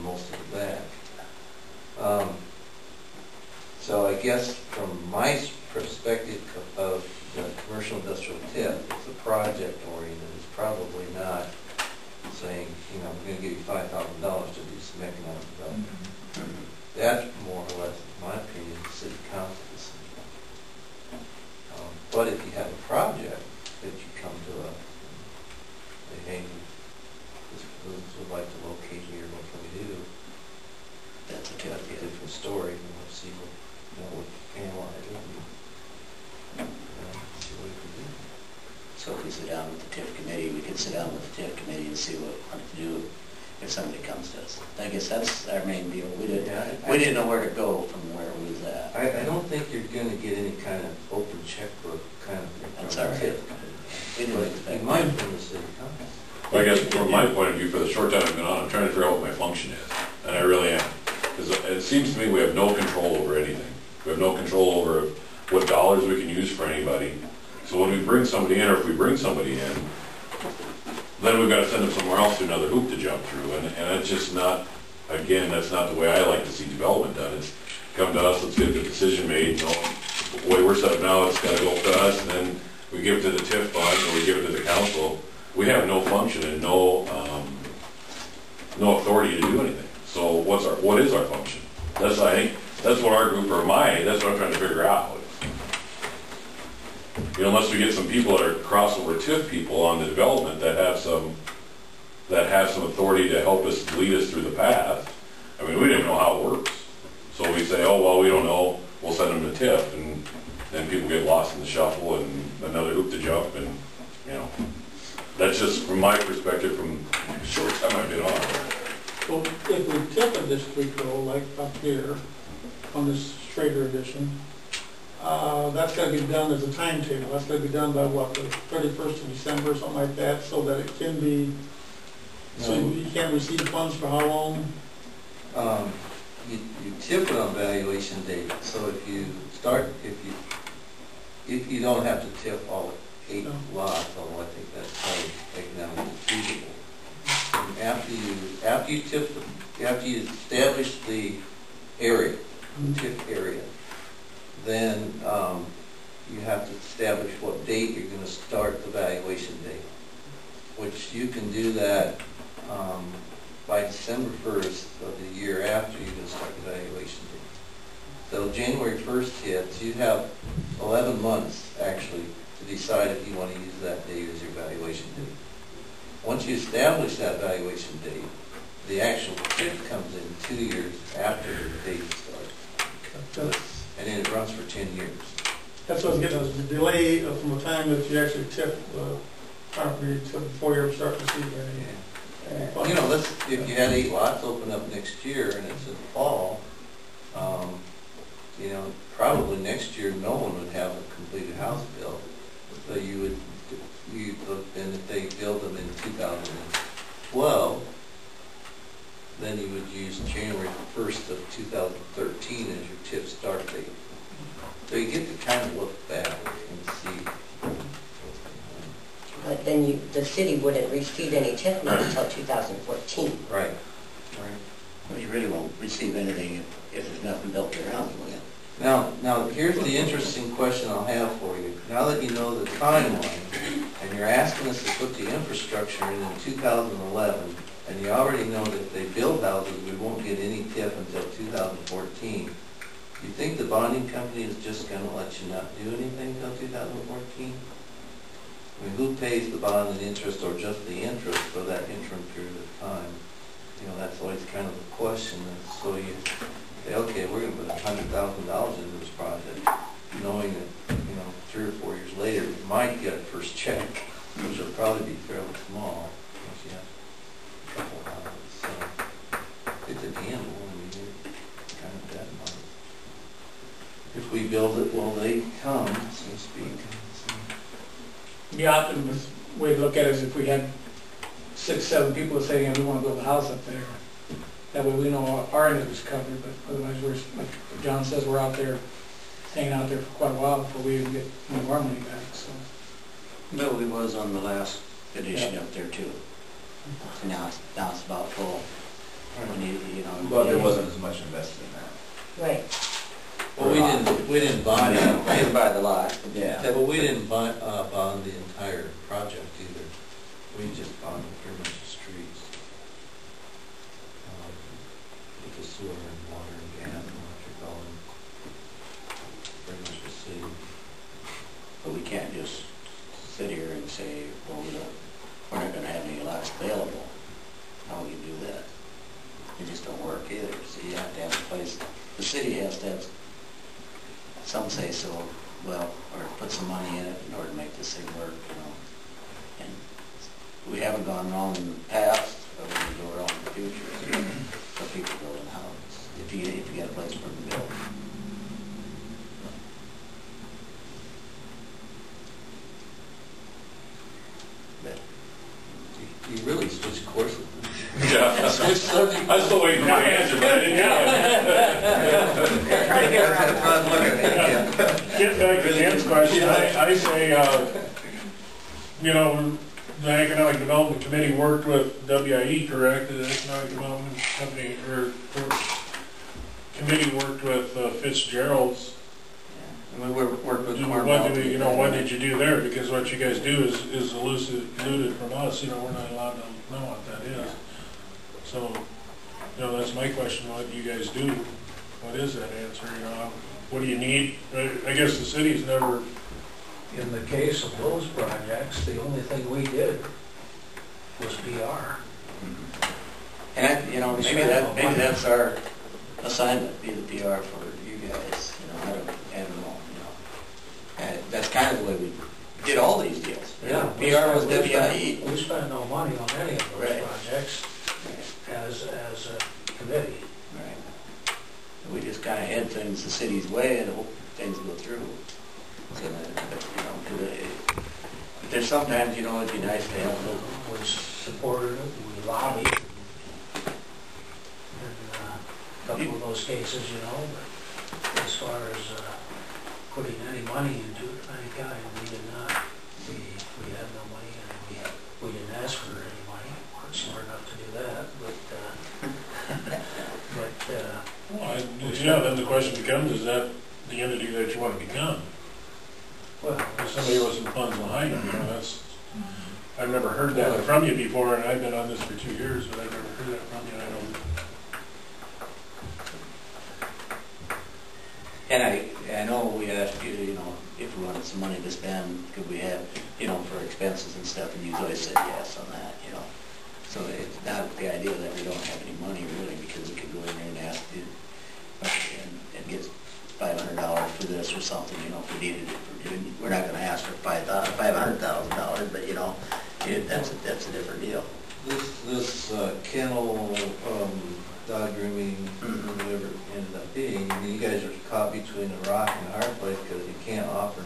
most of it back. So I guess from my perspective of the commercial industrial TIF, it's a project oriented. It's probably not saying, you know, I'm going to give you $5,000 to do some economic development. That's more or less, in my opinion, the city council decision. But if you have a project that you come to us, they hey, this would like to locate here, what can we do? That's a different story. And we'll see what, you know, what you can want to do. See what we can do. So if we sit down with the TIF committee, we could sit down with the TIF committee and see what we want to do if somebody comes to us. I guess that's our main deal. We didn't know where to go from where we was at. I don't think you're going to get any kind of open checkbook kind of thing. That's all right. We didn't expect you might from the city council. Well, I guess from my point of view, for the short time I've been on, I'm trying to figure out what my function is, and I really am. Because it seems to me we have no control over anything. We have no control over what dollars we can use for anybody. So when we bring somebody in, or if we bring somebody in, then we've got to send them somewhere else to another hoop to jump through. And it's just not, again, that's not the way I like to see development done. It's come to us, let's get the decision made. You know, the way we're set up now, it's got to go to us, and then we give it to the TIF fund, or we give it to the council. We have no function and no authority to do anything. So what is our function? That's, I think, that's what our group, or that's what I'm trying to figure out. You know, unless we get some people that are crossover TIF people on the development that have some authority to help us, lead us through the path. I mean, we didn't know how it works. So we say, oh, well, we don't know, we'll send them to TIF, and then people get lost in the shuffle and another hoop to jump, and, you know, that's just from my perspective from the short time I've been on. Well, if we TIF a district though, like up here on this Schrader edition, that's got to be done as a timetable. That's got to be done by what, the 31st of December or something like that, so that it can be, so you can receive funds for how long? You TIF it on valuation date. So if you start, if you don't have to TIF all 8 lots, although I think that's probably economically feasible. And after you establish the area, TIF area, then you have to establish what date you're going to start the valuation date, which you can do that by December 1st of the year after you're going to start the valuation date. So January 1st hits, you have 11 months actually to decide if you want to use that date as your valuation date. Once you establish that valuation date, the actual TIF comes in 2 years after the date starts. And then it runs for 10 years. That's what I was getting, was the delay from the time that you actually TIF the property to before you ever start receiving any. Yeah. You know, if you had 8 lots open up next year and it's in the fall, you know, probably next year no one would have a completed house built. So and if they build them in 2012, then you would use January 1st of 2013 as your TIF start date. So you get to kind of look back and see. But then the city wouldn't receive any TIF money until 2014. Right. Well, you really won't receive anything if there's nothing built around it. Now, here's the interesting question I'll have for you. Now that you know the timeline, and you're asking us to put the infrastructure in 2011, and you already know that if they build houses, we won't get any TIF until 2014. You think the bonding company is just going to let you not do anything until 2014? I mean, who pays the bond and interest, or just the interest for that interim period of time? You know, that's always kind of the question. And so you say, okay, we're going to put $100,000 into this project, knowing that, you know, 3 or 4 years later, you might get a first check, which will probably be fairly small. Once you have a couple of houses. So it's a gamble. I mean, you're kind of dead money. If we build it, will they come, so to speak? The optimist way to look at it is if we had 6, 7 people saying, yeah, we want to build a house up there. That way we know our end is covered, but otherwise we're, like John says, we're out there, hanging out there for quite a while before we even get any of our money back. So. Billy was on the last edition up there too. And now it's about full. When you But there wasn't as much invested in that. Right. Well, we didn't bond it. I didn't buy the lot. Yeah. Well, we didn't bond the entire project either. We just bonded pretty much the streets. With the sewer and water and gas and electrical and pretty much the city. But we can't just sit here and say, well, we're not gonna have any lots available. How will you do that? It just don't work either. So you have to have a place, the city has to have, some say so, well, or put some money in it in order to make this thing work, you know. And we haven't gone wrong in the past, but we're gonna go wrong in the future. For people building houses, if you got a place for them to build. But You really switched courses. Yeah. I was still waiting for my answer, but I didn't Get back to Jim's question, I say, you know, the Economic Development Committee worked with WIE, correct? The Economic Development Company, or committee worked with Fitzgerald's. yeah. And we worked with What did you do there? Because what you guys do is eluded from us, you know, we're not allowed to know what that is. So, you know, that's my question, what do you guys do? What is that answer, you know? What do you need? I guess the city's never... In the case of those projects, the only thing we did was PR. And you know, maybe that's our assignment, be the PR for you guys, you know, I don't know, you know. And that's kind of the way we did all these deals. Yeah. PR was WIE. We spent no money on any of those Right. projects as a committee. Right. We just kind of head things the city's way and hope things go through. So that, you know, but there's sometimes, you know, it'd be nice to have those. We supported it, we lobbied. In a couple of those cases, you know, but as far as putting any money into it, any kind, we did not. We had no money and we didn't ask for any money. We weren't smart enough to do that, Well, then the question becomes, is that the entity that you want to become? well, If somebody with some funds behind them, you know, that's... I've never heard that from you before, and I've been on this for 2 years, but I've never heard that from you, and I don't... And I know we asked you, you know, if we wanted some money to spend, could we have, you know, for expenses and stuff, and you always said yes on that, you know. So it's not the idea that we don't have any money really, because we could go in there and ask you, and get $500 for this or something, you know, if we needed it. We're not gonna ask for $500,000, but you know, that's a different deal. This kennel, dog grooming, whatever it ended up being, I mean, you guys are caught between a rock and a hard place because you can't offer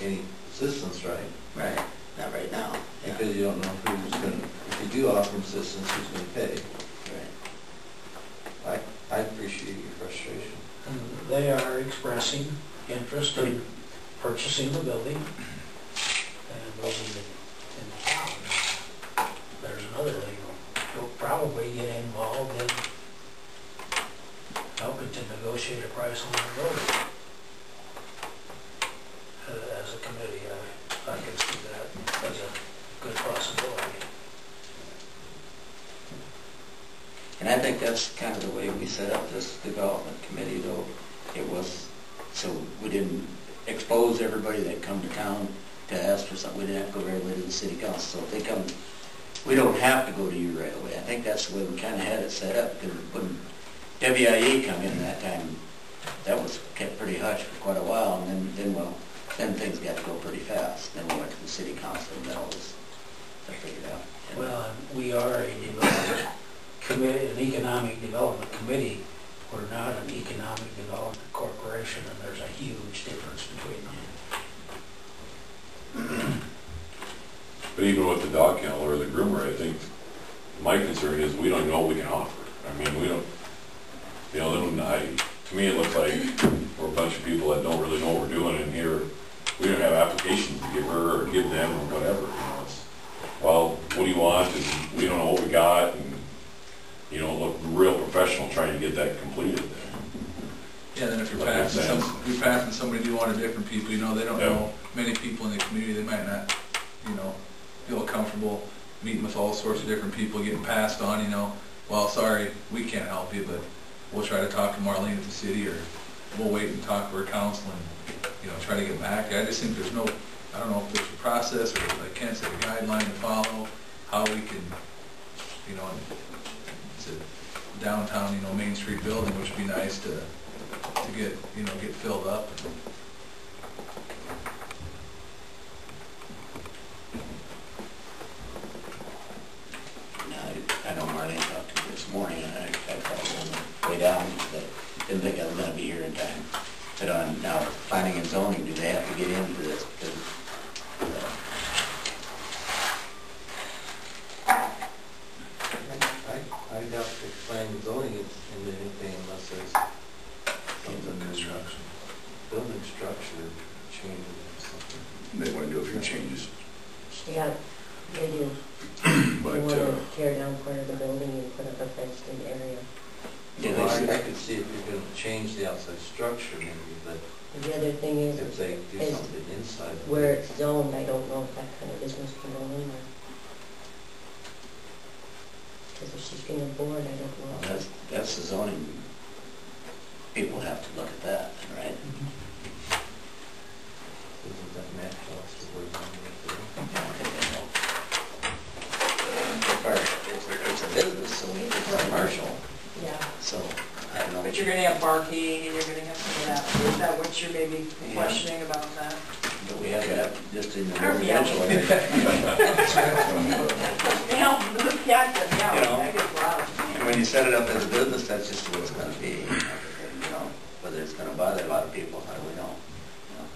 any assistance, right? Right. Not right now. Yeah. Because you don't know who's gonna, if you do offer assistance, who's gonna pay. Right. I appreciate your frustration. and they are expressing interest in purchasing the building and moving it in the town. There's another thing, you'll probably get involved in helping to negotiate a price on the building. As a committee, I can see that as a good possibility. And I think that's kind of the way we set up this development committee, though. It was, so we didn't expose everybody that come to town to ask for something. We didn't have to go right away to the city council. So if they come, we don't have to go to you right away. I think that's the way we kind of had it set up, because when WIE come in that time, that was kept pretty hush for quite a while, and then things got to go pretty fast. Then we went to the city council, and that was figured out. Well, we are a development committee, an economic development committee. We're not an economic development corporation, and there's a huge difference between them. But even with the dog kennel or the groomer, I think my concern is we don't even know what we can offer. I mean, we don't, you know, to me it looks like we're a bunch of people that don't really know what we're doing, and here we don't have applications to give her or give them or whatever. You know, it's, well, what do you want? And we don't know what we got, and you know, look real professional. professional trying to get that completed then. Yeah, then if you're That makes passing sense. you're passing somebody to 200 different people, you know, they don't Yeah. know many people in the community, they might not, you know, feel comfortable meeting with all sorts of different people, getting passed on, you know, well, sorry, we can't help you, but we'll try to talk to Marlene at the city, or we'll wait and talk to her council and, you know, try to get back. I just think there's no, I don't know if there's a process, or like Ken said, a guideline to follow, how we can, you know, it's a downtown, you know, Main Street building, which would be nice to get, you know, get filled up. I know Marlene talked to me this morning, and I called on the way down, but didn't think I was gonna be here in time. But on now, planning and zoning, do they have to get into this? Because, I doubt that planning and zoning is into anything unless there's something construction, building structure changes or something. They want to do a few changes. Yeah, they do. But, They want to tear down part of the building and put up a fenced-in area. Well, I could see if you're gonna change the outside structure maybe, but And the other thing is, if they do is something inside. where it's zoned, I don't know if that kind of business can go in there. Because if she's getting bored, I don't well, know. that's the zoning. People have to look at that, right? Isn't that match us to where it's Yeah, I think they know. It's a business, so it's commercial, Yeah. so I don't know. But you're gonna have parking and you're gonna have some of that. Is that what you're maybe questioning about that? But we have that just in the Yeah. residential area. Yeah, yeah, You know. that gets loud. And when you set it up as a business, that's just what it's gonna be, you know, whether it's gonna bother a lot of people, how do we know? You know?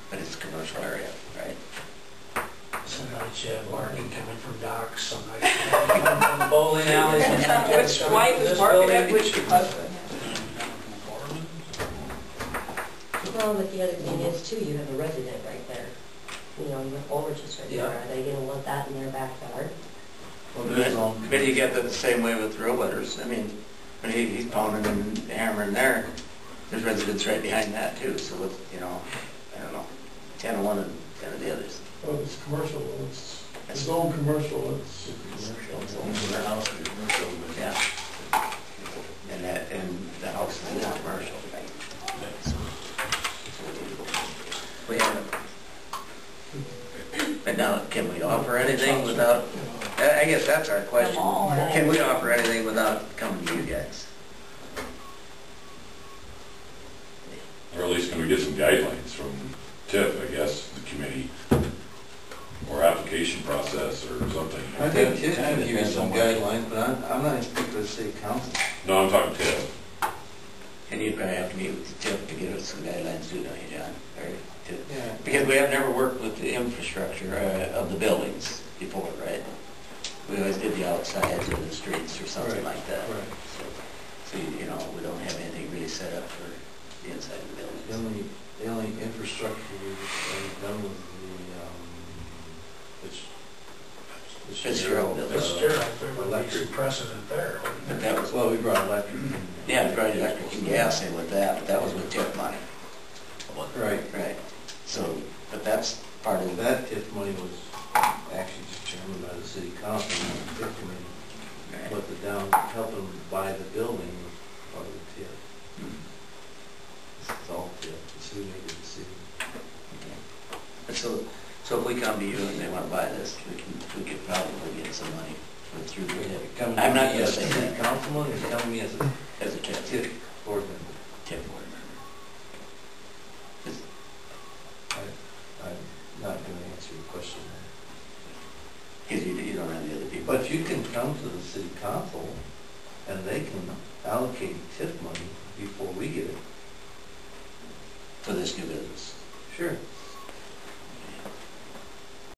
But it's a commercial area, right? Some nights you have parking coming from docks, some nights you have coming from the bowling alleys. some nights you have Which coming wife from is this parking building. at which husband? Well, but the other thing is too, you have a resident right there. You know, your overage is right there. Yeah. Are they gonna want that in their backyard? But you get that the same way with realtors. I mean, when he's pounding and hammering there, there's residents right behind that too, so it's, you know, I don't know, 10 of one and 10 of the others. Well, it's commercial, it's zone commercial, it's. Yeah. And the house is in commercial. We haven't. But now, can we offer anything without, I guess that's our question. Can we offer anything without coming to you guys? Or at least can we get some guidelines from TIF, I guess, the committee, or application process or something? I think TIF can give you some guidelines, but I'm not speaking for the city council. No, I'm talking TIF. And you'd probably have to meet with the TIF to give us some guidelines too, don't you, John? Or Yeah. because we have never worked with the infrastructure of the buildings before, right? We always did the outsides or the streets or something Right, like that. right. So, you know, we don't have anything really set up for the inside of the buildings. The only infrastructure we've done was the Fitzgerald building. Fitzgerald, there would be some precedent there. wouldn't there? But that was, Well, we brought electric in. yeah, we brought electric and gas in with that, but that was with TIF money. Right. Right. So, but that's part of That TIF money was actually determined by the city council, not the TIF committee. Right. But helping them buy the building was part of the TIF. It's all TIF, the city made the decision. And so if we come to you and they want to buy this, we could probably get some money through the TIF. I'm not going to just say saying city that councilman, or telling me as a as a TIF, TIF board member. TIF board member. I'm not going to answer your question. Because you don't have the other people. But you can come to the city council and they can allocate TIF money before we get it. For this new business. Sure.